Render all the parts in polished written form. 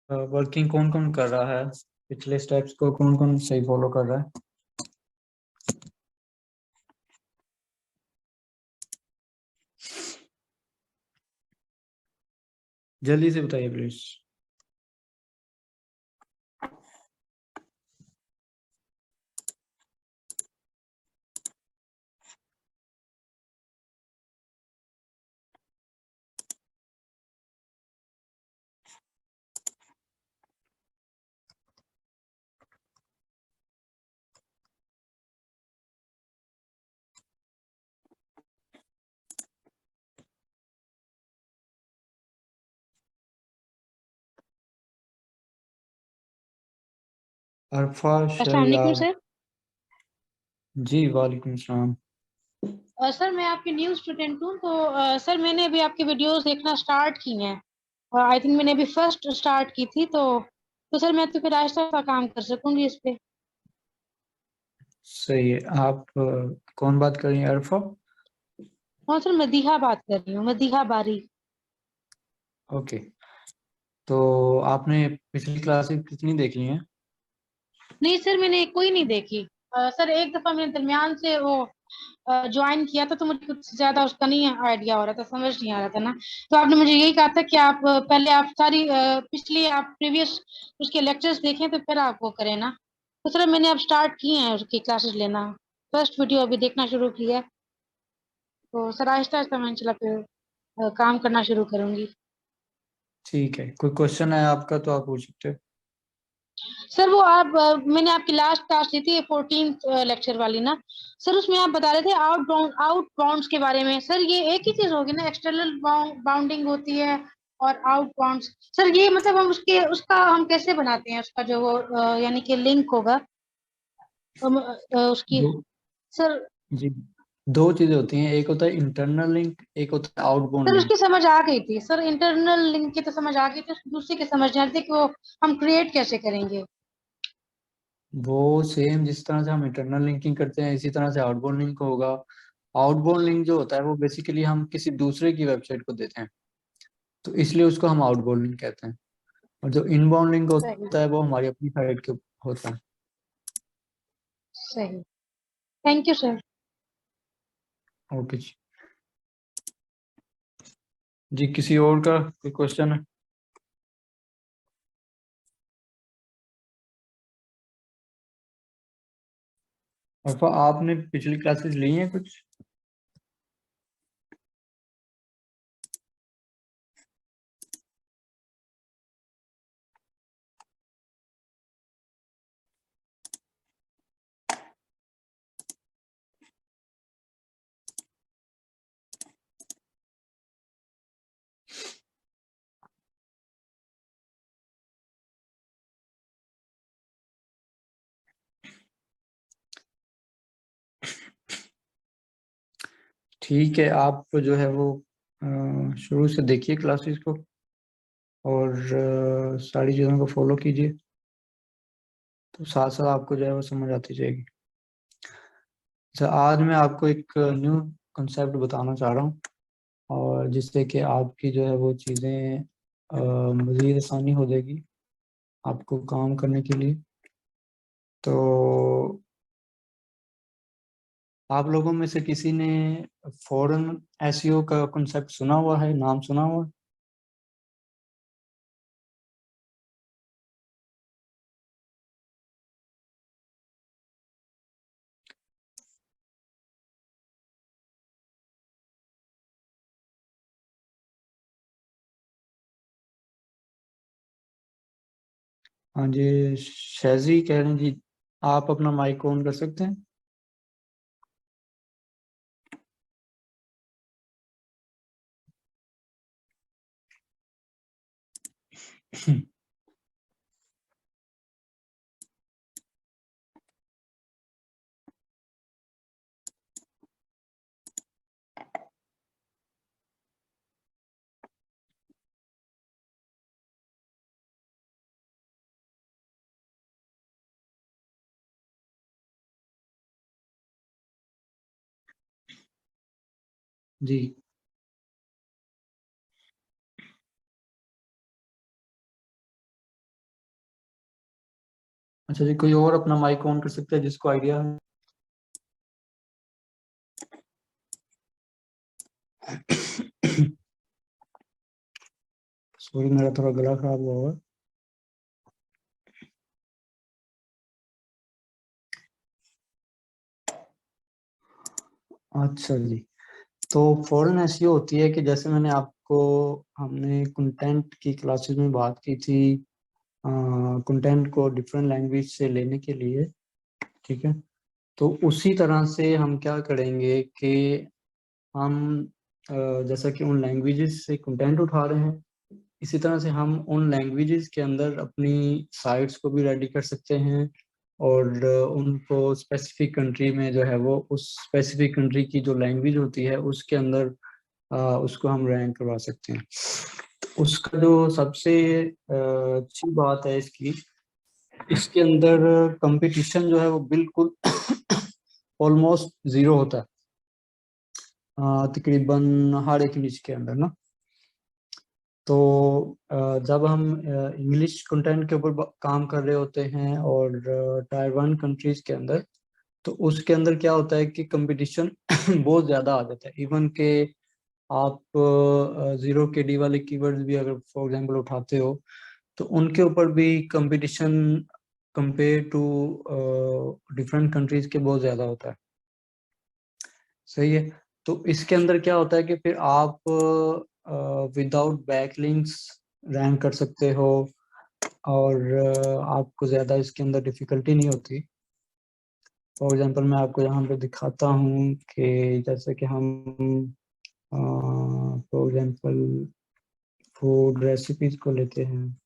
Working कौन कौन कर रहा है? पिछले स्टेप्स को कौन कौन सही फॉलो कर रहा है? जल्दी से बताइए प्लीज। अरफा अस्सलाम वालेकुम शरियार। सर। जी वालेकुम सलाम। सर मैं आपकी न्यू स्टूडेंट हूँ तो सर मैंने अभी आपकी वीडियोस देखना स्टार्ट की हैं और आई थिंक मैंने अभी फर्स्ट स्टार्ट की थी तो सर मैं तो फिर आहिस्ता आहिस्ता काम कर सकूंगी इस पे। सही है। आप कौन बात कर रही हैं अरफा? हाँ सर, मदीहा बात कर रही हूँ, मदीहा बारी। ओके। तो आपने पिछली क्लासेस कितनी देख ली हैं? नहीं सर, मैंने कोई नहीं देखी। सर एक दफा मैंने दरमियान से वो ज्वाइन किया था तो मुझे कुछ ज्यादा उसका नहीं आइडिया हो रहा था, समझ नहीं आ रहा था ना। तो आपने मुझे यही कहा था कि आप पहले आप सारी पिछली आप प्रीवियस उसके लेक्चर्स देखें तो फिर आप वो करें ना। तो सर मैंने अब स्टार्ट किए हैं उसकी क्लासेस लेना, फर्स्ट वीडियो अभी देखना शुरू किया है। तो सर आहिस्ता आहिस्ता मैं चला फिर काम करना शुरू करूंगी। ठीक है, कोई क्वेश्चन है आपका तो आप पूछ सकते हो। सर वो आप मैंने आपकी लास्ट क्लास ली थी 14th लेक्चर वाली ना। सर उसमें आप बता रहे थे आउट बाउंड्स के बारे में। सर ये एक ही चीज होगी ना, एक्सटर्नल बाउंडिंग होती है और आउट बाउंड्स। सर ये मतलब हम उसके उसका हम कैसे बनाते हैं उसका जो वो यानी कि लिंक होगा उसकी। दो। सर जी, दो चीजें होती हैं, एक होता है इंटरनल लिंक, एक होता है आउटबाउंड सर लिंक। उसकी समझ आ गई थी सर, इंटरनल लिंक की तो समझ आ गई थी, दूसरी की समझ नहीं आ रही थी कि वो हम क्रिएट कैसे करेंगे। वो सेम जिस तरह से हम इंटरनल लिंकिंग करते हैं इसी तरह से आउटबाउंड लिंक होगा। आउटबाउंड लिंक जो होता है वो बेसिकली हम किसी दूसरे की वेबसाइट को देते हैं, तो इसलिए उसको हम आउटबाउंड लिंक कहते हैं। और जो इनबाउंड लिंक सही। होता है वो हमारी अपनी साइट के होता है। सही। Thank you sir. ओके जी। जी किसी और का कोई क्वेश्चन है? अफा आपने पिछली क्लासेस ली हैं कुछ? ठीक है, आप जो है वो शुरू से देखिए क्लासेस को और सारी चीज़ों को फॉलो कीजिए, तो साथ साथ आपको जो है वो समझ आती जाएगी। अच्छा, आज मैं आपको एक न्यू कंसेप्ट बताना चाह रहा हूँ, और जिससे कि आपकी जो है वो चीज़ें मज़ीद आसानी हो जाएगी आपको काम करने के लिए। तो आप लोगों में से किसी ने फॉरेन एसईओ का कंसेप्ट सुना हुआ है, नाम सुना हुआ है? हाँ जी, शैजी कह रहे हैं जी। आप अपना माइक ऑन कर सकते हैं? जी। अच्छा जी, कोई और अपना माइक ऑन कर सकता है जिसको आइडिया है? सॉरी, मेरा थोड़ा गला खराब हुआ है। अच्छा जी, तो फॉरेन ऐसी होती है कि जैसे हमने कंटेंट की क्लासेस में बात की थी, कंटेंट को डिफरेंट लैंग्वेज से लेने के लिए, ठीक है। तो उसी तरह से हम क्या करेंगे कि हम जैसा कि उन लैंग्वेजेस से कंटेंट उठा रहे हैं, इसी तरह से हम उन लैंग्वेजेस के अंदर अपनी साइट्स को भी रेडी कर सकते हैं, और उनको स्पेसिफिक कंट्री में जो है वो उस स्पेसिफिक कंट्री की जो लैंग्वेज होती है उसके अंदर उसको हम रैंक करवा सकते हैं। तो उसका जो सबसे अच्छी बात है इसके अंदर कंपटीशन जो है वो बिल्कुल ऑलमोस्ट जीरो होता है, तकरीबन हर एक निच के अंदर ना। तो जब हम इंग्लिश कंटेंट के ऊपर काम कर रहे होते हैं और टायर 1 कंट्रीज के अंदर, तो उसके अंदर क्या होता है कि कंपटीशन बहुत ज़्यादा आ जाता है। इवन के आप जीरो के डी वाले कीवर्ड्स भी अगर फॉर एग्जांपल उठाते हो, तो उनके ऊपर भी competition compare to different countries के बहुत ज़्यादा होता है। सही है। तो इसके अंदर क्या होता है कि फिर आप विदाउट बैकलिंक्स रैंक कर सकते हो, और आपको ज़्यादा इसके अंदर डिफ़िकल्टी नहीं होती। फॉर एग्जांपल मैं आपको यहाँ पे दिखाता हूँ कि जैसे कि हम फॉर एग्जांपल फूड रेसिपीज को लेते हैं,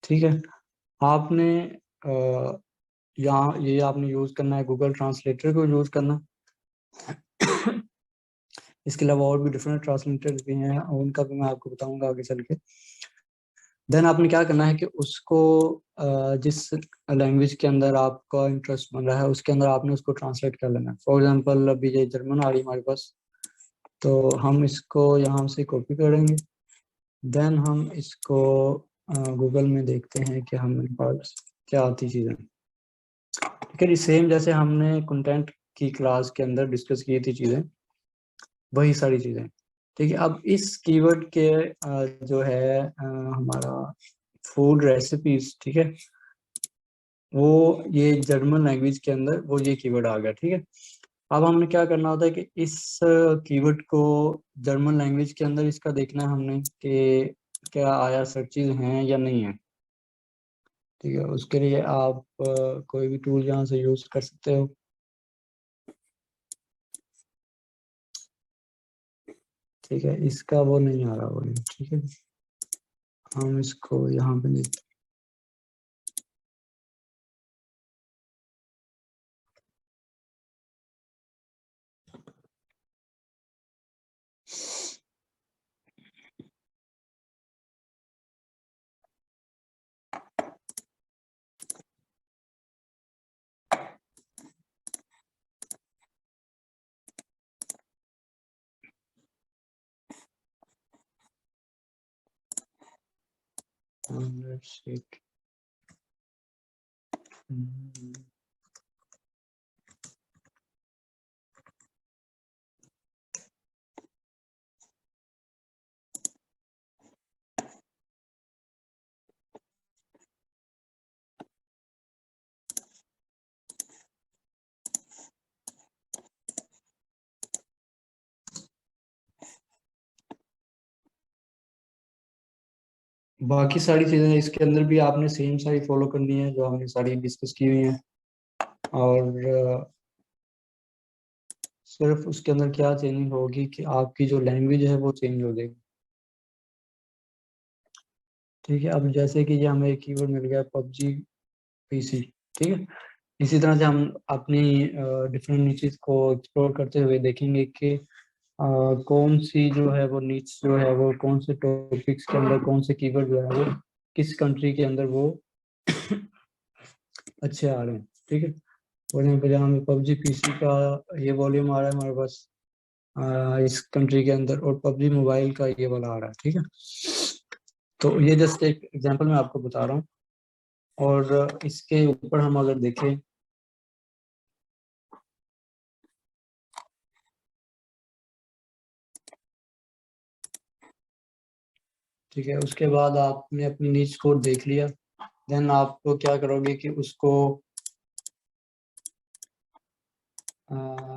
ठीक है। आपने यहाँ ये आपने यूज़ करना है, गूगल ट्रांसलेटर को यूज़ करना। इसके अलावा और भी डिफरेंट ट्रांसलेटर्स भी हैं, उनका भी मैं आपको बताऊंगा आगे चल के। देन आपने क्या करना है कि उसको जिस लैंग्वेज के अंदर आपका इंटरेस्ट बन रहा है उसके अंदर आपने उसको ट्रांसलेट कर लेना है। फॉर एग्जांपल अभी ये जर्मन आ रही है हमारे पास, तो हम इसको यहाँ से कॉपी करेंगे। देन हम इसको गूगल में देखते हैं कि हमारे पास क्या आती चीज़ें, ठीक है। सेम जैसे हमने कंटेंट की क्लास के अंदर डिस्कस की थी चीज़ें, वही सारी चीज़ें, ठीक है। अब इस कीवर्ड के जो है हमारा फूड रेसिपीज, ठीक है, वो ये जर्मन लैंग्वेज के अंदर वो ये कीवर्ड आ गया, ठीक है। अब हमने क्या करना होता है कि इस कीवर्ड को जर्मन लैंग्वेज के अंदर इसका देखना है हमने कि क्या आया सर्चेज हैं या नहीं है, ठीक है। उसके लिए आप कोई भी टूल यहाँ से यूज कर सकते हो, ठीक है। इसका वो नहीं आ रहा, वो नहीं, ठीक है। हम इसको यहाँ पे देखते हैं। Let's see. बाकी सारी चीज़ें इसके अंदर भी आपने सेम सारी फॉलो करनी है जो हमने सारी डिस्कस की हुई हैं, और सिर्फ उसके अंदर क्या चेंजिंग होगी कि आपकी जो लैंग्वेज है वो चेंज हो जाएगी, ठीक है। अब जैसे कि ये हमें एक कीवर्ड मिल गया पबजी पीसी, ठीक है। इसी तरह से हम अपनी डिफरेंट नीचेस को एक्सप्लोर करते हुए देखेंगे कि कौन सी जो है वो नीच जो है वो कौन से टॉपिक्स के अंदर कौन से कीवर्ड जो है वो किस कंट्री के अंदर वो अच्छे आ रहे हैं, ठीक है। फॉर एग्जाम्पल जहाँ हमें पबजी पीसी का ये वॉल्यूम आ रहा है हमारे पास इस कंट्री के अंदर, और पबजी मोबाइल का ये वाला आ रहा है, ठीक है। तो ये जस्ट एक एग्जांपल मैं आपको बता रहा हूँ। और इसके ऊपर हम अगर देखें, ठीक है, उसके बाद आपने अपनी नीच कोड देख लिया। देन आपको क्या करोगे कि उसको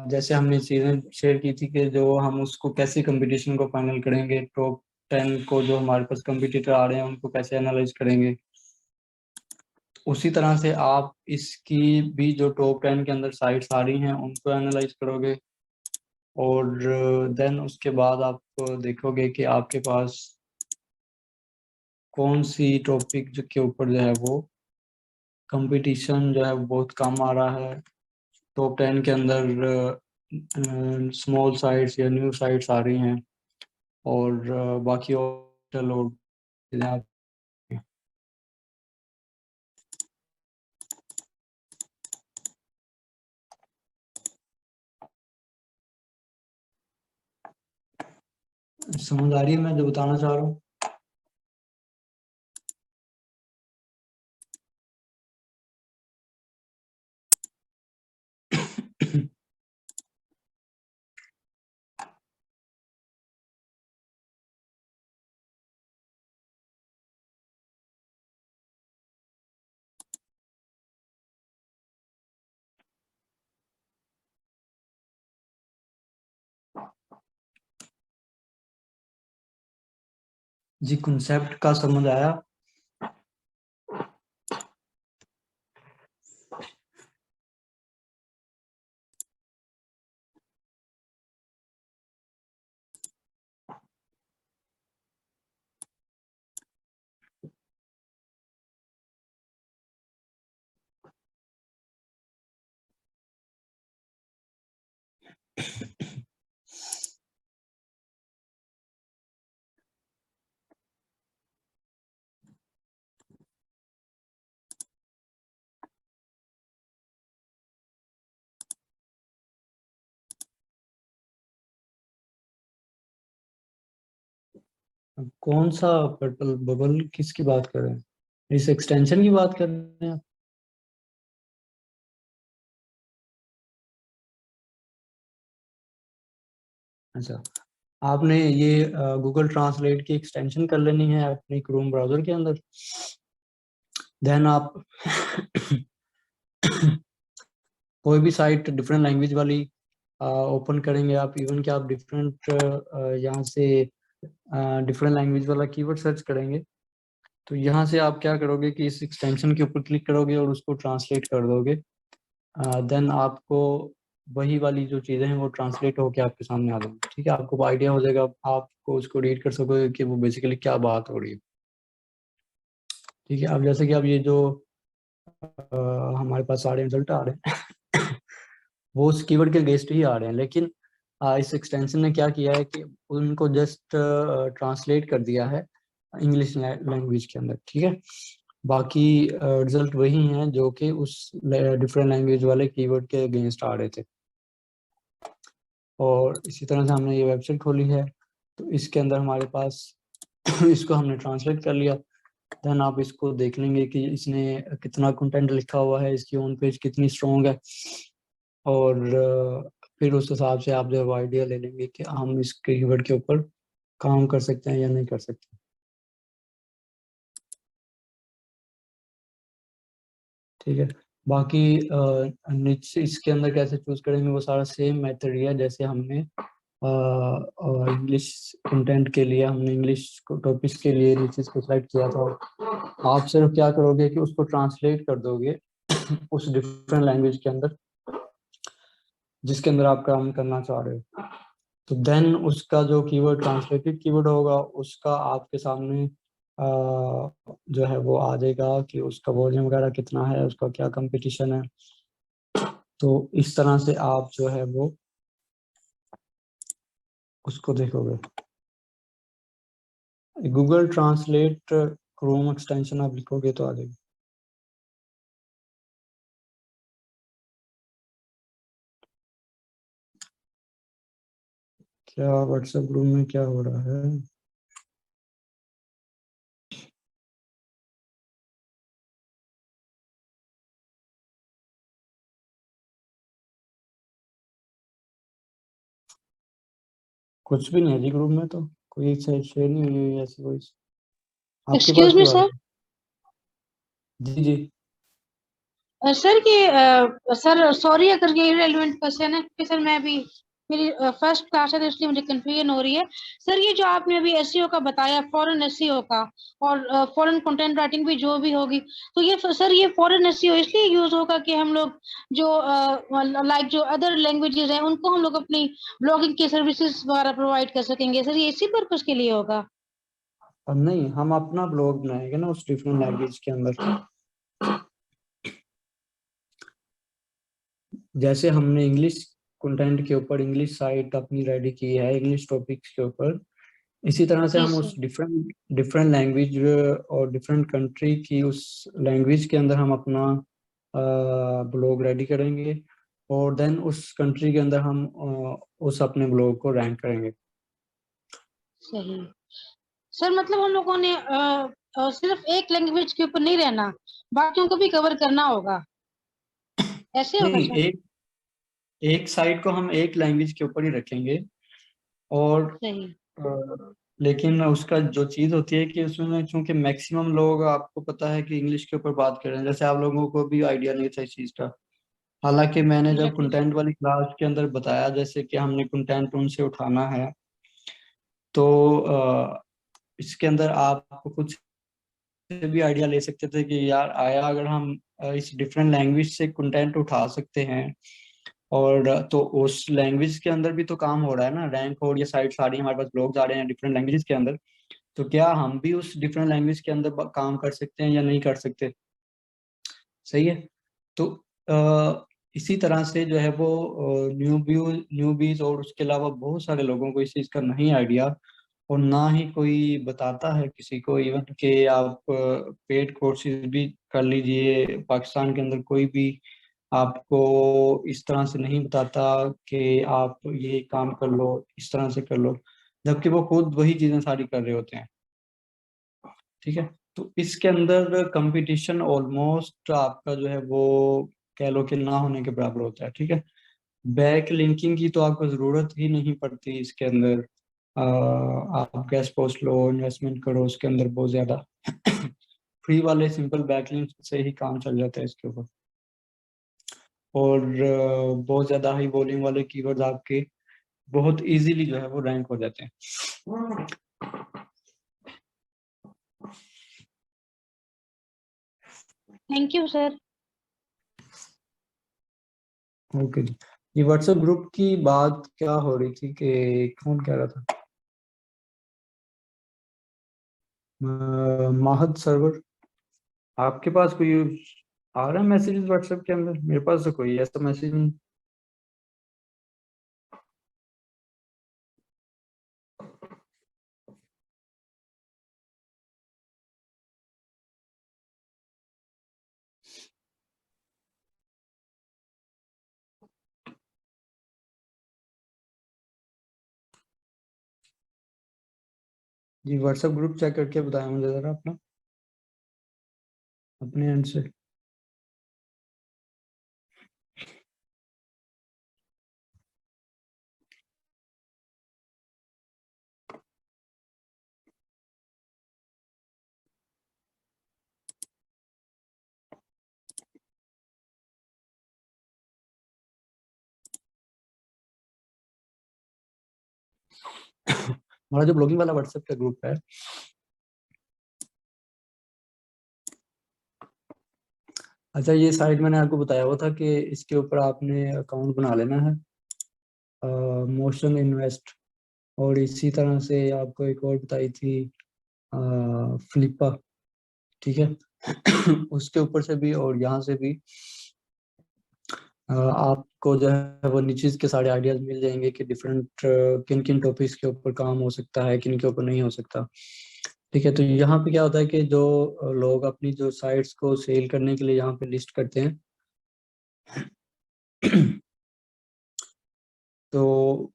जैसे हमने चीज़ें शेयर की थी कि जो हम उसको कैसे कंपटीशन को फाइनल करेंगे, टॉप 10 को जो हमारे पास कंपटीटर आ रहे हैं उनको कैसे एनालाइज करेंगे, उसी तरह से आप इसकी भी जो टॉप 10 के अंदर साइट्स आ रही हैं उनको एनालाइज करोगे। और देन उसके बाद आप देखोगे कि आपके पास कौन सी टॉपिक जो के ऊपर जो है वो कंपटीशन जो है वो बहुत कम आ रहा है। टॉप 10 के अंदर स्मॉल साइट्स या न्यू साइट्स आ रही हैं, और बाकी और चलो चीज़ें आप समझ आ रही है मैं जो बताना चाह रहा हूँ। जी, कंसेप्ट का समझ आया। अब कौन सा पर्पल बबल किसकी बात कर रहे हैं? इस एक्सटेंशन की बात कर रहे हैं आप? अच्छा, आपने ये गूगल ट्रांसलेट की एक्सटेंशन कर लेनी है अपनी क्रोम ब्राउजर के अंदर। देन आप कोई भी साइट डिफरेंट लैंग्वेज वाली ओपन करेंगे आप, इवन कि आप डिफरेंट यहाँ से डिफरेंट लैंग्वेज वाला कीवर्ड सर्च करेंगे, तो यहाँ से आप क्या करोगे कि इस एक्सटेंशन के ऊपर क्लिक करोगे और उसको ट्रांसलेट कर दोगे। देन आपको वही वाली जो चीज़ें हैं वो ट्रांसलेट होके आपके सामने आ जाएंगी। ठीक है, आपको आइडिया हो जाएगा, आपको उसको रीड कर सकोगे कि वो बेसिकली क्या बात हो रही है। ठीक है, अब जैसे कि अब ये जो हमारे पास सारे रिजल्ट आ रहे हैं वो उस कीवर्ड के अगेंस्ट ही आ रहे हैं, लेकिन इस एक्सटेंशन ने क्या किया है कि उनको जस्ट ट्रांसलेट कर दिया है इंग्लिश लैंग्वेज के अंदर। ठीक है, बाकी रिजल्ट वही हैं जो कि उस डिफरेंट लैंग्वेज वाले कीवर्ड के अगेंस्ट आ रहे थे। और इसी तरह से हमने ये वेबसाइट खोली है, तो इसके अंदर हमारे पास इसको हमने ट्रांसलेट कर लिया। देन आप इसको देख लेंगे कि इसने कितना कंटेंट लिखा हुआ है, इसकी ऑन पेज कितनी स्ट्रॉन्ग है, और फिर उस हिसाब से आप जो आइडिया ले लेंगे कि हम इस कीवर्ड के ऊपर काम कर सकते हैं या नहीं कर सकते। ठीक है, बाकी निच इसके अंदर कैसे चूज करेंगे वो सारा सेम मेथड ही है जैसे हमने इंग्लिश कंटेंट के लिए हमने इंग्लिश टॉपिक्स के लिए निचेस को सिलेक्ट किया था। आप सिर्फ क्या करोगे कि उसको ट्रांसलेट कर दोगे उस डिफरेंट लैंग्वेज के अंदर जिसके अंदर आप काम करना चाह रहे हो। तो देन उसका जो कीवर्ड ट्रांसलेटेड कीवर्ड होगा उसका आपके सामने जो है वो आ जाएगा कि उसका वॉल्यूम वगैरह कितना है, उसका क्या कंपटीशन है। तो इस तरह से आप जो है वो उसको देखोगे। गूगल ट्रांसलेट क्रोम एक्सटेंशन आप लिखोगे तो आ जाएगा। क्या व्हाट्सएप ग्रुप में क्या हो रहा है? कुछ भी नहीं है जी ग्रुप में, तो कोई शेयर नहीं हुई है ऐसी कोई। आपके पास एक्सक्यूज मी क्यों आ सर। रही है? जी जी। सर ये सर सॉरी अगर ये इरेलीवेंट क्वेश्चन है, क्योंकि सर मैं अभी मेरी फर्स्ट क्लास है तो इसलिए मुझे कंफ्यूजन हो रही है। सर ये जो आपने अभी एसईओ का बताया, फॉरेन एसईओ का, और फॉरेन कंटेंट राइटिंग भी जो भी होगी, तो ये सर ये फॉरेन एसईओ इसलिए यूज होगा कि हम लोग जो लाइक जो अदर लैंग्वेजेस हैं उनको हम लोग अपनी ब्लॉगिंग की सर्विसेज वगैरह प्रोवाइड कर सकेंगे। सर ये इसी पर्पज के लिए होगा? और नहीं, हम अपना ब्लॉग बनाएंगे ना उस डिफरेंट लैंग्वेज के अंदर। जैसे हमने इंग्लिश कंटेंट के ऊपर इंग्लिश साइट अपनी रेडी की है इंग्लिश टॉपिक्स के ऊपर, इसी तरह से जी हम सर। उस डिफरेंट डिफरेंट लैंग्वेज और डिफरेंट कंट्री की उस लैंग्वेज के अंदर हम अपना ब्लॉग रेडी करेंगे, और देन उस कंट्री के अंदर हम उस अपने ब्लॉग को रैंक करेंगे। सही। सर मतलब हम लोगों ने सिर्फ एक लैंग्वेज के ऊपर नहीं रहना, बाकियों को भी कवर करना होगा, ऐसे होगा नहीं, सर? एक एक साइट को हम एक लैंग्वेज के ऊपर ही रखेंगे, और सही। लेकिन उसका जो चीज होती है कि उसमें चूंकि मैक्सिमम लोग, आपको पता है कि इंग्लिश के ऊपर बात कर रहे हैं, जैसे आप लोगों को भी आइडिया नहीं था इस चीज का। हालांकि मैंने जब एग्जैक्टली सर। कंटेंट वाली क्लास के अंदर बताया जैसे कि हमने कंटेंट उनसे उठाना है, तो इसके अंदर आप कुछ से भी आइडिया ले सकते थे कि यार आया अगर हम इस डिफरेंट लैंग्वेज से कंटेंट उठा सकते हैं, और तो उस लैंग्वेज के अंदर भी तो काम हो रहा है ना, रैंक हो रही है, साइट आ रही है, हमारे पास ब्लॉग्स आ रहे हैं डिफरेंट लैंग्वेज के अंदर, तो क्या हम भी उस डिफरेंट लैंग्वेज के अंदर काम कर सकते हैं या नहीं कर सकते? सही है। तो इसी तरह से जो है वो न्यूबीज और उसके अलावा बहुत सारे लोगों को इस चीज़ का नहीं आइडिया, और ना ही कोई बताता है किसी को, इवन कि आप पेड कोर्सेज भी कर लीजिए, पाकिस्तान के अंदर कोई भी आपको इस तरह से नहीं बताता कि आप ये काम कर लो, इस तरह से कर लो, जबकि वो खुद वही चीज़ें सारी कर रहे होते हैं। ठीक है। तो इसके अंदर कंपटीशन ऑलमोस्ट आपका जो है वो कह लो कि ना होने के बराबर होता है। ठीक है। बैक लिंकिंग की तो आपको ज़रूरत ही नहीं पड़ती इसके अंदर। आप गेस्ट पोस्ट लो, इन्वेस्टमेंट करो उसके अंदर बहुत ज़्यादा। फ्री वाले सिंपल बैकलिंक से ही काम चल जाता है इसके ऊपर, और बहुत ज़्यादा हाई वॉल्यूम वाले कीवर्ड्स आपके बहुत इजीली जो है वो रैंक हो जाते हैं। Thank you sir. ओके जी। ये व्हाट्सएप ग्रुप की बात क्या हो रही थी कि कौन कह रहा था? माहद सर्वर, आपके पास कोई आ रहा है मैसेजेस व्हाट्सएप के अंदर? मेरे पास तो कोई ऐसा मैसेज नहीं। जी व्हाट्सएप ग्रुप चेक करके बताया मुझे जरा अपना, अपने एंड से। हमारा जो ब्लॉगिंग वाला व्हाट्सएप का ग्रुप है, अच्छा ये साइट मैंने आपको बताया हुआ था कि इसके ऊपर आपने अकाउंट बना लेना है, मोशन इन्वेस्ट, और इसी तरह से आपको एक और बताई थी फ्लिपा। ठीक है। उसके ऊपर से भी और यहाँ से भी आपको जो है वो नीचे के सारे आइडियाज मिल जाएंगे कि डिफरेंट किन किन टॉपिक्स के ऊपर काम हो सकता है, किन के ऊपर नहीं हो सकता। ठीक है। तो यहाँ पे क्या होता है कि जो लोग अपनी जो साइट्स को सेल करने के लिए यहाँ पे लिस्ट करते हैं, तो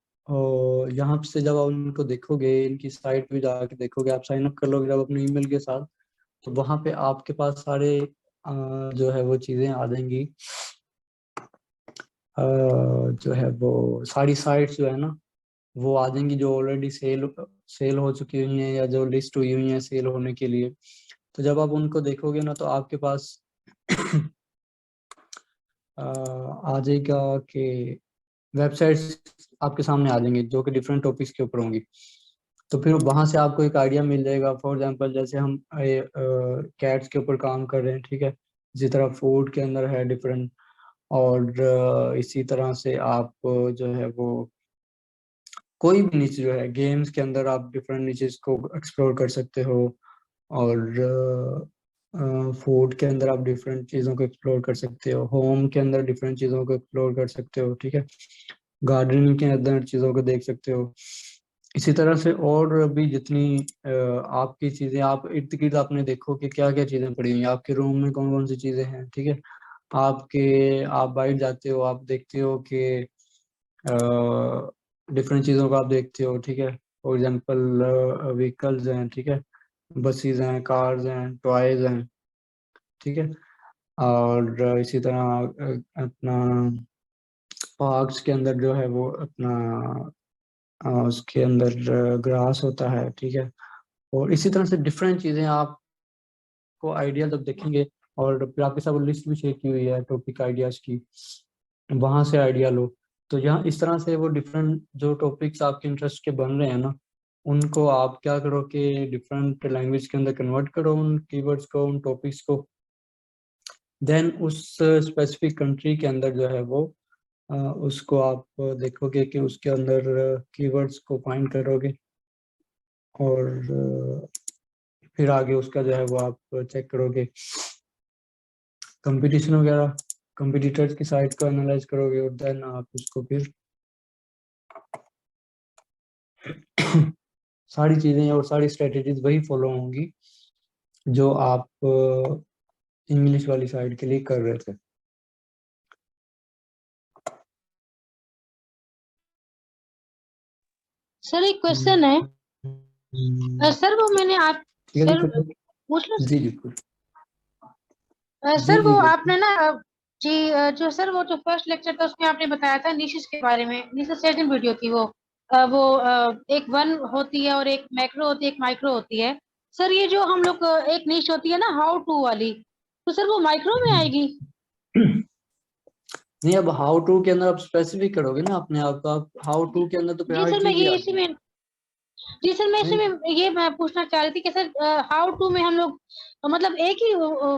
यहाँ से जब आप उनको देखोगे, इनकी साइट पे जाके देखोगे, आप साइन अप कर लोगे जब अपने ईमेल के साथ, तो वहाँ पे आपके पास सारे जो है वो चीज़ें आ जाएंगी। जो है वो सारी साइट्स जो है ना, वो आ जाएंगी जो ऑलरेडी सेल हो चुकी हुई हैं या जो लिस्ट हुई हुई हैं सेल होने के लिए। तो जब आप उनको देखोगे ना तो आपके पास आ जाएगा कि वेबसाइट्स आपके सामने आ जाएंगी जो कि डिफरेंट टॉपिक्स के ऊपर होंगी। तो फिर वहां से आपको एक आइडिया मिल जाएगा। फॉर एग्जांपल जैसे हम कैट्स के ऊपर काम कर रहे हैं, ठीक है, इसी तरह फूड के अंदर है डिफरेंट, और इसी तरह से आप जो है वो कोई भी नीच जो है गेम्स के अंदर आप डिफरेंट नीचेस को एक्सप्लोर कर सकते हो, और फूड के अंदर आप डिफरेंट चीज़ों को एक्सप्लोर कर सकते हो, होम के अंदर डिफरेंट चीज़ों को एक्सप्लोर कर सकते हो, ठीक है, गार्डनिंग के अंदर चीज़ों को देख सकते हो। इसी तरह से और भी जितनी आपकी चीज़ें आप इर्द गिर्द आपने देखो कि क्या क्या चीज़ें पड़ी हुई हैं आपके रूम में, कौन कौन सी चीज़ें हैं, ठीक है। आप बाहर जाते हो, आप देखते हो कि डिफरेंट चीज़ों को आप देखते हो, ठीक है। फॉर एग्जांपल व्हीकल्स हैं, ठीक है, बसेस हैं, कार्स हैं, टॉयज हैं, ठीक है। और इसी तरह अपना पार्क्स के अंदर जो है वो अपना उसके अंदर ग्रास होता है, ठीक है। और इसी तरह से डिफरेंट चीज़ें आपको आइडिया जब देखेंगे, और फिर आपके साथ वो लिस्ट भी शेयर की हुई है टॉपिक आइडियाज की, वहां से आइडिया लो। तो यहाँ इस तरह से वो डिफरेंट जो टॉपिक्स आपके इंटरेस्ट के बन रहे हैं ना, उनको आप क्या करो कि डिफरेंट लैंग्वेज के अंदर कन्वर्ट करो उन कीवर्ड्स को, उन टॉपिक्स को। देन उस स्पेसिफिक कंट्री के अंदर जो है वो उसको आप देखोगे कि उसके अंदर कीवर्ड्स को फाइंड करोगे, और फिर आगे उसका जो है वो आप चेक करोगे कंपटीशन वगैरह, कंपटीटर्स की साइट को एनालाइज करोगे, और देन आप उसको फिर सारी चीज़ें और सारी स्ट्रेटेजीज वही फॉलो होंगी जो आप इंग्लिश वाली साइड के लिए कर रहे थे। सर एक क्वेश्चन है। सर वो मैंने आप ठीक है जी, सर कुछ पूछ लो जी जी कुछ जी सर वो जी बिल्कुल। आपने ना जी जो सर वो जो फर्स्ट लेक्चर था उसमें आपने बताया था निशेस के बारे में। निशेस सेकंड वीडियो थी वो एक वन होती है और एक मैक्रो होती है, एक माइक्रो होती है। सर ये जो हम लोग एक निश होती है ना हाउ टू वाली, तो सर वो माइक्रो में आएगी? नहीं, अब हाउ टू के अंदर आप स्पेसिफिक करोगे ना अपने आप को, आप हाउ जी टू के अंदर तो फिर जी हर सर मैं चीज ही ये आ इसी जाएगी। में जी सर मैं इसी नहीं में ये मैं पूछना चाह रही थी कि सर हाउ टू में हम लोग मतलब एक ही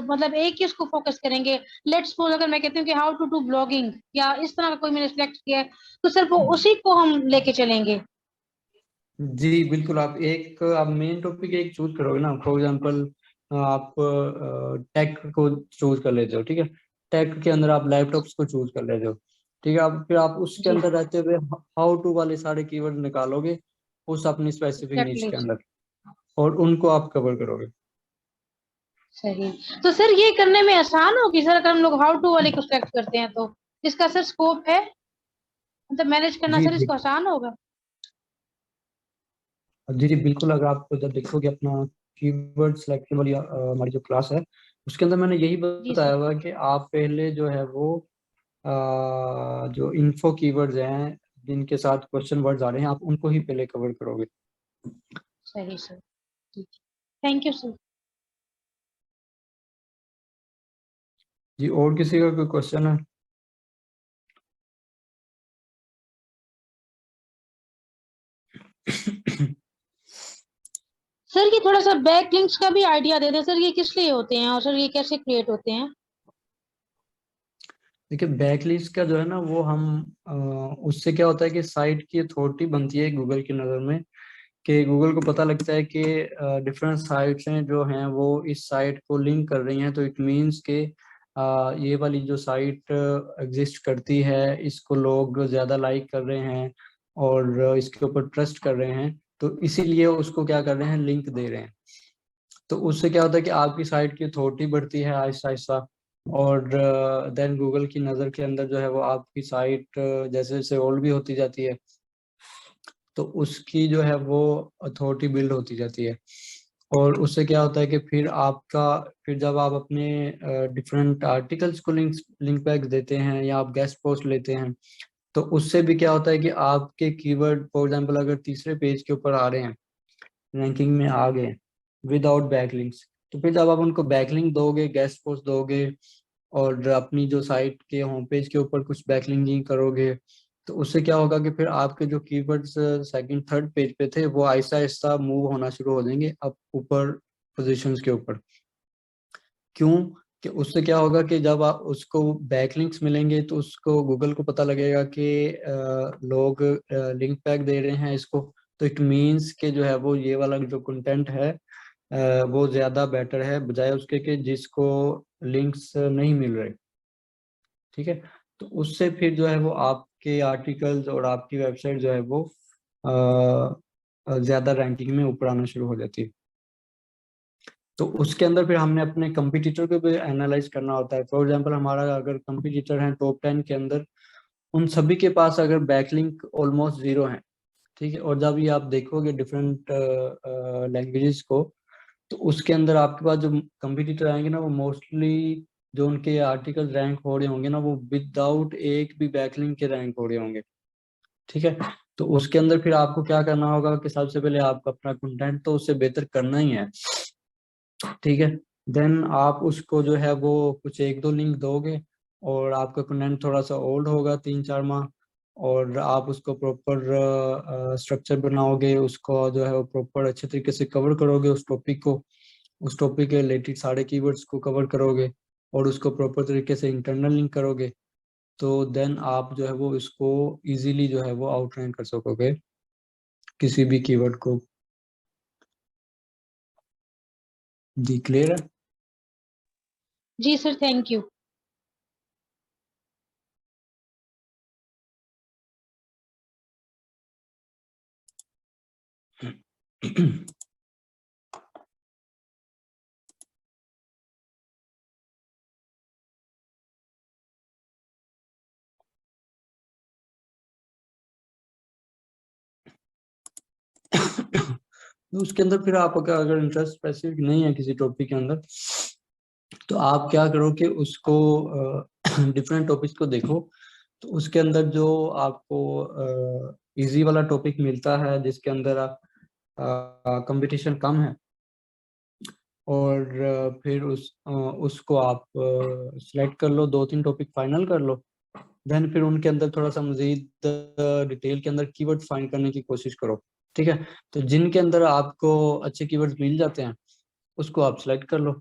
मतलब एक ही उसको फोकस करेंगे। लेट्स सपोज अगर मैं कहती हूँ कि हाउ टू डू ब्लॉगिंग या इस तरह का कोई मैंने सिलेक्ट किया है, तो सर वो उसी को हम लेके चलेंगे। जी बिल्कुल, आप मेन टॉपिक एक चूज करोगे ना। फॉर एग्जांपल आप टेक को चूज कर लेते हो, ठीक है, टेक के अंदर आप लैपटॉप्स को चूज कर लेते हो, ठीक है। आप फिर आप उसके जी अंदर रहते हुए हाउ टू वाले सारे कीवर्ड निकालोगे उस अपनी स्पेसिफिक नीच एग्जैक्टली के अंदर, और उनको आप कवर करोगे। सही। तो सर ये करने में आसान होगी सर अगर हम लोग हाउ टू वाले को सिलेक्ट करते हैं तो इसका सर स्कोप है, मतलब मैनेज करना जी सर जी इसको आसान होगा? जी जी बिल्कुल। अगर आप जब देखोगे अपना कीवर्ड सिलेक्शन वाली हमारी जो क्लास है, उसके अंदर मैंने यही जी सर। बताया हुआ है कि आप पहले जो है वो जो इन्फो कीवर्ड्स हैं जिनके साथ क्वेश्चन वर्ड्स आ रहे हैं, आप उनको ही पहले कवर करोगे। सही सर। Thank you sir. जी, और किसी का कोई क्वेश्चन है? सर ये थोड़ा सा बैक लिंक्स का भी आइडिया दे दे सर, ये किस लिए होते हैं और सर ये कैसे क्रिएट होते हैं? देखिए, बैकलिस्ट का जो है ना वो हम उससे क्या होता है कि साइट की अथॉरिटी बनती है गूगल की नज़र में, कि गूगल को पता लगता है कि डिफरेंट साइट्स हैं जो हैं वो इस साइट को लिंक कर रही हैं, तो इट मींस के ये वाली जो साइट एग्जिस्ट करती है इसको लोग ज़्यादा लाइक कर रहे हैं और इसके ऊपर ट्रस्ट कर रहे हैं, तो इसीलिए उसको क्या कर रहे हैं, लिंक दे रहे हैं। तो उससे क्या होता है कि आपकी साइट की अथॉरिटी बढ़ती है आहिस्ता आहिस्ता, और देन गूगल की नज़र के अंदर जो है वो आपकी साइट जैसे जैसे ओल्ड भी होती जाती है, तो उसकी जो है वो अथॉरिटी बिल्ड होती जाती है। और उससे क्या होता है कि फिर जब आप अपने डिफरेंट आर्टिकल्स को लिंक बैक देते हैं या आप गेस्ट पोस्ट लेते हैं, तो उससे भी क्या होता है कि आपके कीवर्ड फॉर एग्जांपल अगर तीसरे पेज के ऊपर आ रहे हैं, रैंकिंग में आ गए विदाउट बैकलिंक्स, तो फिर जब आप उनको बैकलिंक दोगे, गेस्ट पोस्ट दोगे, और अपनी जो साइट के होम पेज के ऊपर कुछ बैकलिंकिंग करोगे, तो उससे क्या होगा कि फिर आपके जो कीवर्ड्स सेकंड थर्ड पेज पे थे वो आहिस्ता आहिस्ता मूव होना शुरू हो जाएंगे अब ऊपर पोजीशंस के ऊपर। क्यों? कि उससे क्या होगा कि जब आप उसको बैकलिंक्स मिलेंगे तो उसको गूगल को पता लगेगा कि लोग लिंक पैक दे रहे हैं इसको, तो इट मीन्स कि जो है वो ये वाला जो कंटेंट है वो ज्यादा बेटर है बजाय उसके कि जिसको लिंक्स नहीं मिल रहे। ठीक है, तो उससे फिर जो है वो आपके आर्टिकल्स और आपकी वेबसाइट जो है वो ज्यादा रैंकिंग में ऊपर आना शुरू हो जाती है। तो उसके अंदर फिर हमने अपने कंपटीटर को भी एनालाइज करना होता है। फॉर एग्जांपल हमारा अगर कंपटीटर है टॉप 10 के अंदर, उन सभी के पास अगर बैकलिंक ऑलमोस्ट जीरो है, ठीक है, और जब ये आप देखोगे डिफरेंट लैंग्वेजेस को, तो उसके अंदर आपके पास जो कंपटीटर आएंगे ना वो मोस्टली जो उनके आर्टिकल रैंक हो रहे होंगे ना वो विदाउट एक भी बैकलिंक के रैंक हो रहे होंगे। ठीक है, तो उसके अंदर फिर आपको क्या करना होगा कि सबसे पहले आपको अपना कंटेंट तो उससे बेहतर करना ही है। ठीक है, देन आप उसको जो है वो कुछ एक दो लिंक दोगे, और आपका कंटेंट थोड़ा सा ओल्ड होगा 3-4 माह, और आप उसको प्रॉपर स्ट्रक्चर बनाओगे, उसको जो है वो प्रॉपर अच्छे तरीके से कवर करोगे उस टॉपिक को, उस टॉपिक के रिलेटेड सारे कीवर्ड्स को कवर करोगे, और उसको प्रॉपर तरीके से इंटरनल लिंक करोगे, तो देन आप जो है वो इसको इजीली जो है वो आउट रैंक कर सकोगे किसी भी कीवर्ड को। जी क्लियर है? जी सर, थैंक यू। तो उसके अंदर फिर आपका अगर इंटरेस्ट स्पेसिफिक नहीं है किसी टॉपिक के अंदर, तो आप क्या करो कि उसको डिफरेंट टॉपिक्स को देखो, तो उसके अंदर जो आपको इजी वाला टॉपिक मिलता है जिसके अंदर आप कंपटीशन कम है, और फिर उसको आप सिलेक्ट कर लो, 2-3 टॉपिक फाइनल कर लो, देन फिर उनके अंदर थोड़ा सा मजीद डिटेल के अंदर कीवर्ड फाइंड करने की कोशिश करो। ठीक है, तो जिनके अंदर आपको अच्छे कीवर्ड्स मिल जाते हैं उसको आप सिलेक्ट कर लो,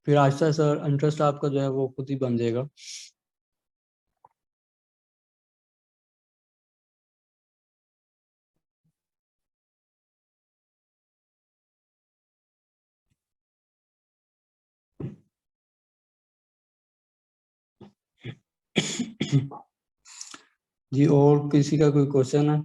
फिर आहिस्ता आहिस्ता इंटरेस्ट आपका जो है वो खुद ही बन जाएगा। जी, और किसी का कोई क्वेश्चन है?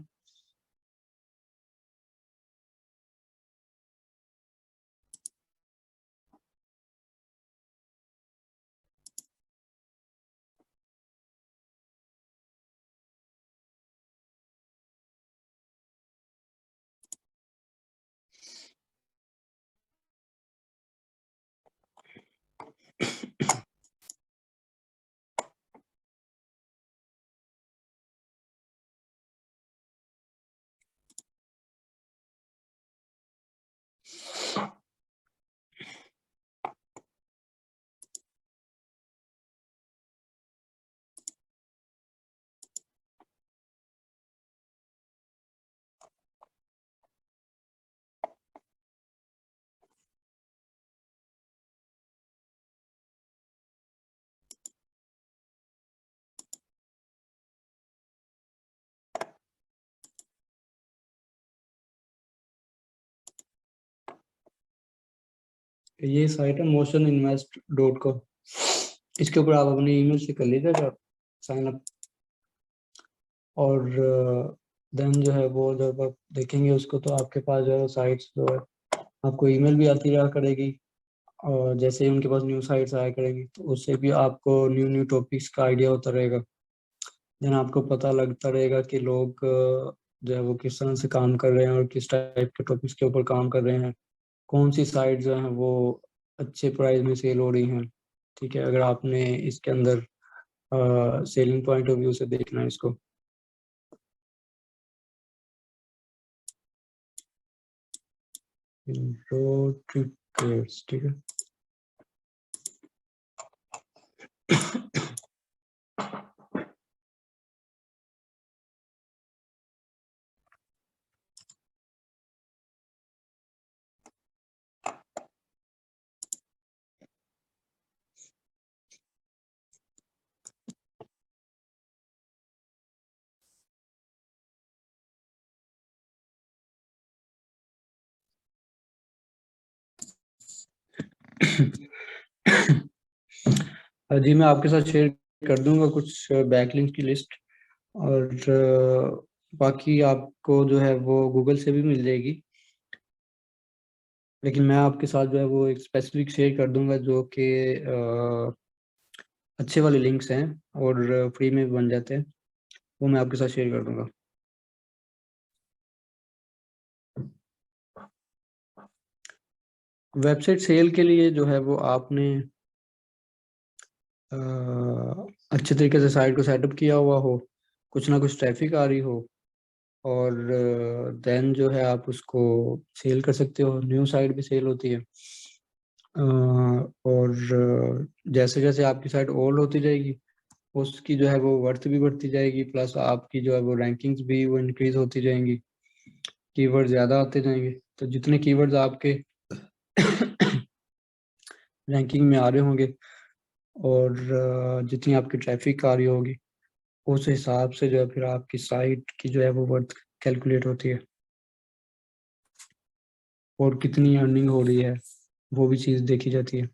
ये साइट है motioninvest.com, इसके ऊपर आप अपनी ईमेल से कर लीजिएगा साइन अप, और देन जो है वो जब आप देखेंगे उसको तो आपके पास जो है साइट्स जो है आपको ईमेल भी आती रहा करेगी, और जैसे ही उनके पास न्यू साइट्स आया करेंगी तो उससे भी आपको न्यू न्यू टॉपिक्स का आइडिया होता रहेगा। देन आपको पता लगता रहेगा कि लोग जो है वो किस तरह से काम कर रहे हैं और किस टाइप के टॉपिक्स के ऊपर काम कर रहे हैं, कौन सी साइट जो है वो अच्छे प्राइस में सेल हो रही हैं। ठीक है, अगर आपने इसके अंदर सेलिंग पॉइंट ऑफ व्यू से देखना है इसको। ठीक है। जी मैं आपके साथ शेयर कर दूंगा कुछ बैकलिंक की लिस्ट, और बाकी आपको जो है वो गूगल से भी मिल जाएगी, लेकिन मैं आपके साथ जो है वो एक स्पेसिफिक शेयर कर दूंगा जो कि अच्छे वाले लिंक्स हैं और फ्री में भी बन जाते हैं, वो मैं आपके साथ शेयर कर दूंगा। वेबसाइट सेल के लिए जो है वो आपने अच्छे तरीके से साइट को सेटअप किया हुआ हो, कुछ ना कुछ ट्रैफिक आ रही हो, और देन जो है आप उसको सेल कर सकते हो। न्यू साइट भी सेल होती है, और जैसे जैसे आपकी साइट ओल्ड होती जाएगी उसकी जो है वो वर्थ भी बढ़ती जाएगी, प्लस आपकी जो है वो रैंकिंग्स भी वो इंक्रीज होती जाएंगी, कीवर्ड ज़्यादा आते जाएंगे। तो जितने कीवर्ड्स आपके रैंकिंग में आ रहे होंगे और जितनी आपकी ट्रैफिक आ रही होगी, उस हिसाब से जो है फिर आपकी साइट की जो है वो वर्थ कैलकुलेट होती है, और कितनी अर्निंग हो रही है वो भी चीज़ देखी जाती है।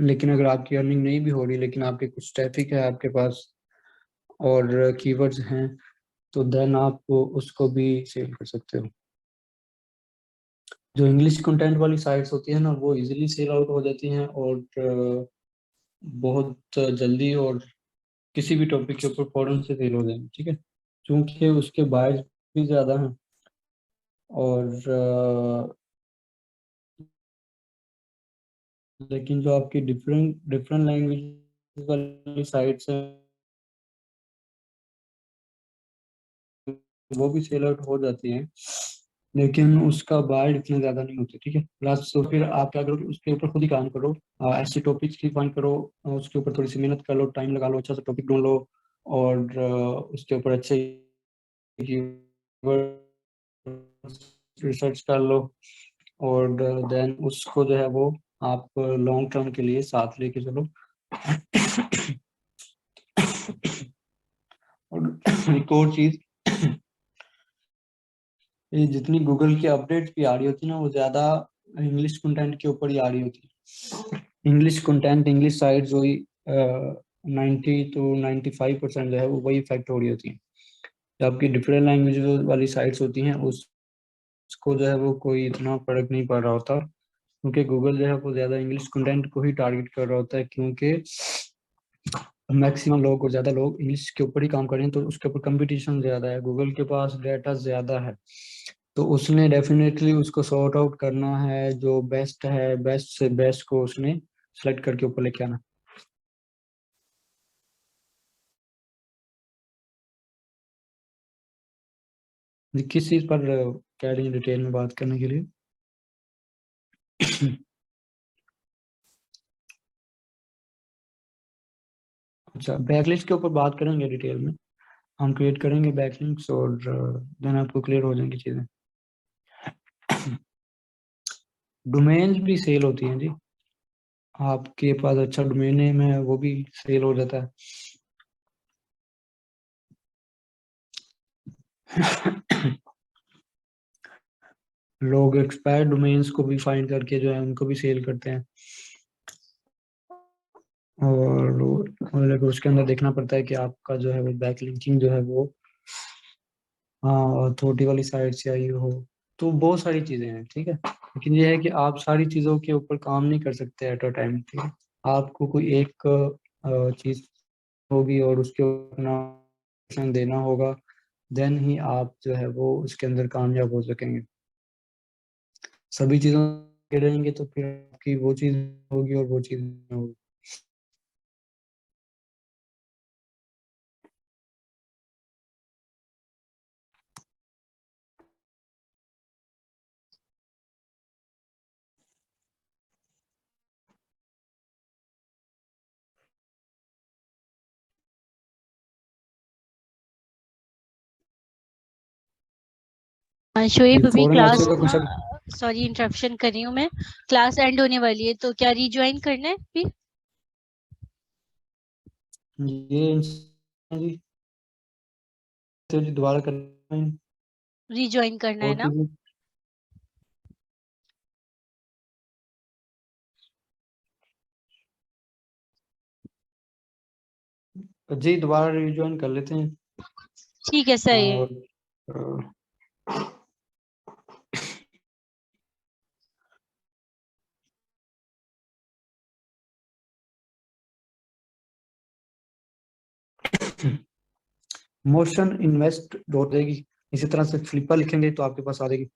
लेकिन अगर आपकी अर्निंग नहीं भी हो रही लेकिन आपके कुछ ट्रैफिक है आपके पास और कीवर्ड्स हैं, तो देन आप उसको भी सेल कर सकते हो। जो इंग्लिश कंटेंट वाली साइट्स होती है ना वो इजीली सेल आउट हो जाती हैं, और बहुत जल्दी, और किसी भी टॉपिक के ऊपर फौरन से सेल हो जाएंगे, ठीक है, क्योंकि उसके बायर्स भी ज़्यादा हैं। और लेकिन जो आपकी डिफरेंट डिफरेंट लैंग्वेज वाली साइट्स हैं वो भी सेल आउट हो जाती हैं, लेकिन उसका बाइट इतना ज़्यादा नहीं होता, ठीक है। प्लस तो फिर आप क्या करो कि उसके ऊपर खुद ही काम करो, ऐसे टॉपिक्स की फाइंड करो, उसके ऊपर थोड़ी सी मेहनत कर लो, टाइम लगा लो, अच्छा सा टॉपिक ढूंढ लो, और उसके ऊपर अच्छे रिसर्च कर लो, और देन उसको जो है वो आप लॉन्ग टर्म के लिए साथ लेके चलो। और एक और चीज, ये जितनी गूगल की अपडेट्स भी आ रही होती है ना वो ज्यादा इंग्लिश कंटेंट के ऊपर ही आ रही होती है। इंग्लिश कंटेंट, इंग्लिश साइट्स वही 90 to 95% जो है वो वही इफेक्ट हो रही होती है। जो आपकी डिफरेंट लैंग्वेज वाली साइट्स होती हैं उसको जो है वो कोई इतना फर्क नहीं पड़ रहा होता, क्योंकि गूगल जो है वो ज्यादा इंग्लिश कंटेंट को ही टारगेट कर रहा होता है, क्योंकि मैक्सिमम लोग और ज्यादा लोग इंग्लिश के ऊपर ही काम कर रहे हैं, तो उसके ऊपर कंपटीशन ज्यादा है, गूगल के पास डाटा ज्यादा है, तो उसने डेफिनेटली उसको सॉर्ट आउट करना है, जो बेस्ट है बेस्ट से बेस्ट को उसने सेलेक्ट करके ऊपर लेके आना। किस चीज पर कह रही हैं डिटेल में बात करने के लिए? अच्छा, बैकलिस्ट के ऊपर बात करेंगे डिटेल में, हम क्रिएट करेंगे बैकलिंक्स, और देन आपको क्लियर हो जाएंगी चीजें। डोमेन्स भी सेल होती हैं जी, आपके पास अच्छा डोमेन नेम है वो भी सेल हो जाता है। लोग एक्सपायर्ड डोमेन्स को भी फाइंड करके जो है उनको भी सेल करते हैं, और अगर उसके अंदर देखना पड़ता है कि आपका जो है वो बैक लिंकिंग जो है वो हाँ अथॉरिटी वाली साइट से आई हो, तो बहुत सारी चीजें हैं, ठीक है। लेकिन ये है कि आप सारी चीजों के ऊपर काम नहीं कर सकते एट अ टाइम, ठीक है। आपको कोई एक चीज होगी और उसके ऊपर अपना देना होगा, देन ही आप जो है वो उसके अंदर कामयाब हो सकेंगे। सभी चीजों के रहेंगे तो फिर आपकी वो चीज होगी और वो चीज नहीं होगी। शोएब, अभी फॉरेन क्लास, एसईओ का कुछ सॉरी इंटरप्शन कर रही हूँ मैं, क्लास एंड होने वाली है, तो क्या रीज्वाइन करना है भी? ये जी तो जी दोबारा करना है रीज्वाइन करना है और ना? जी दोबारा रिज्वाइन कर लेते हैं। ठीक है, सही है। और मोशन इन्वेस्ट डॉट देगी, इसी तरह से फ्लिपर लिखेंगे तो आपके पास आ जाएगी।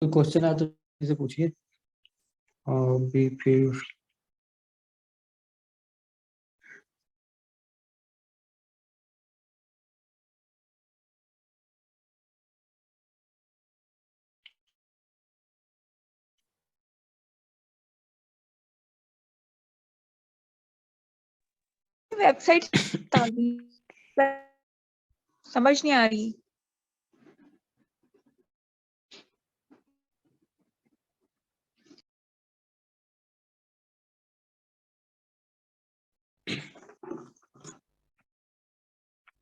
कोई क्वेश्चन है तो इसे पूछिए अभी फिर। वेबसाइट समझ नहीं आ रही।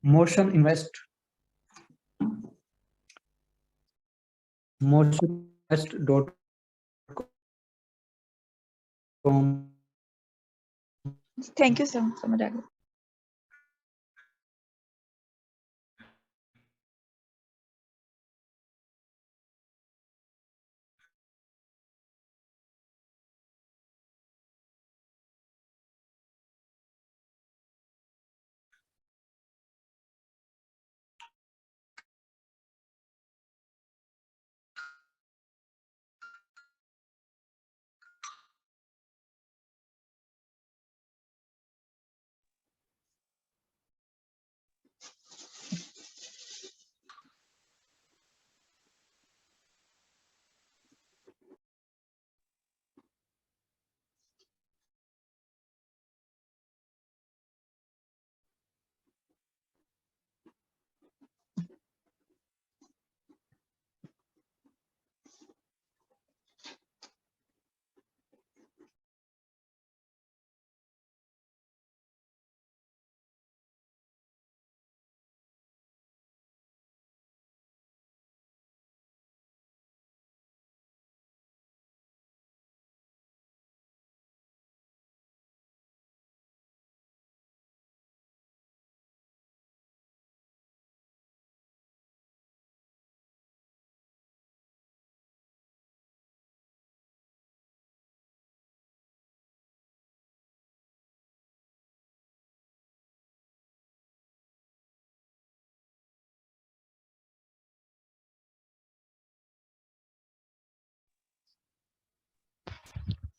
Motion invest dot com. Thank you sir, समझ आ गया।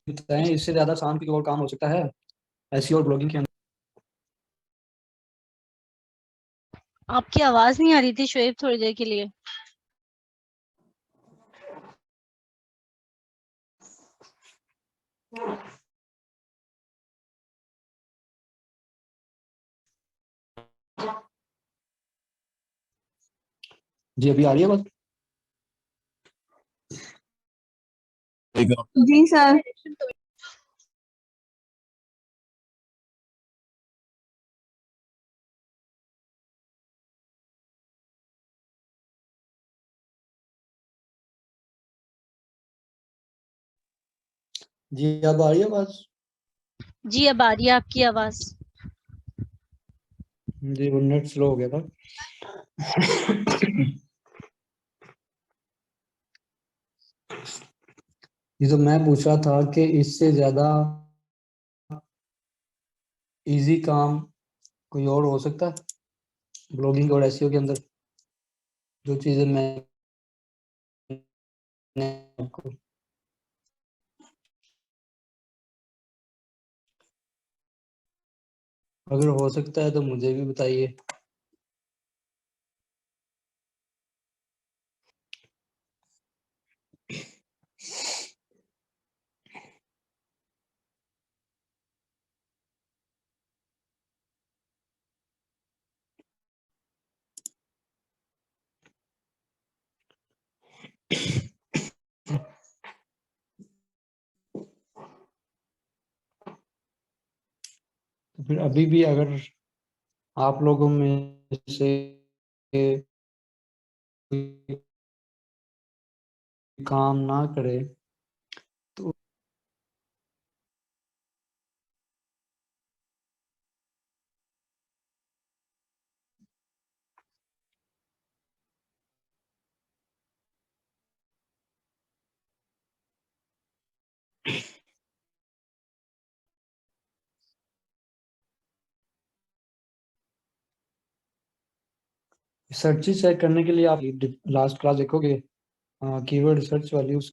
बताएं इससे ज्यादा आसान की और काम हो सकता है एसईओ और ब्लॉगिंग के अंदर। आपकी आवाज नहीं आ रही थी शोएब थोड़ी देर के लिए। जी अभी आ रही है बात। जी सर। जी अब आ रही है आवाज। जी अब आ रही है आपकी आवाज। जी वो नेट स्लो हो गया था। ये तो मैं पूछ रहा था कि इससे ज्यादा इजी काम कोई और हो सकता है ब्लॉगिंग और एसईओ के अंदर, जो चीजें मैंने आपको अगर हो सकता है तो मुझे भी बताइए। तो फिर अभी भी अगर आप लोगों में से कोई काम ना करे तो सर्च चेक करने के लिए आप लास्ट क्लास देखोगे कीवर्ड सर्च वाली, उस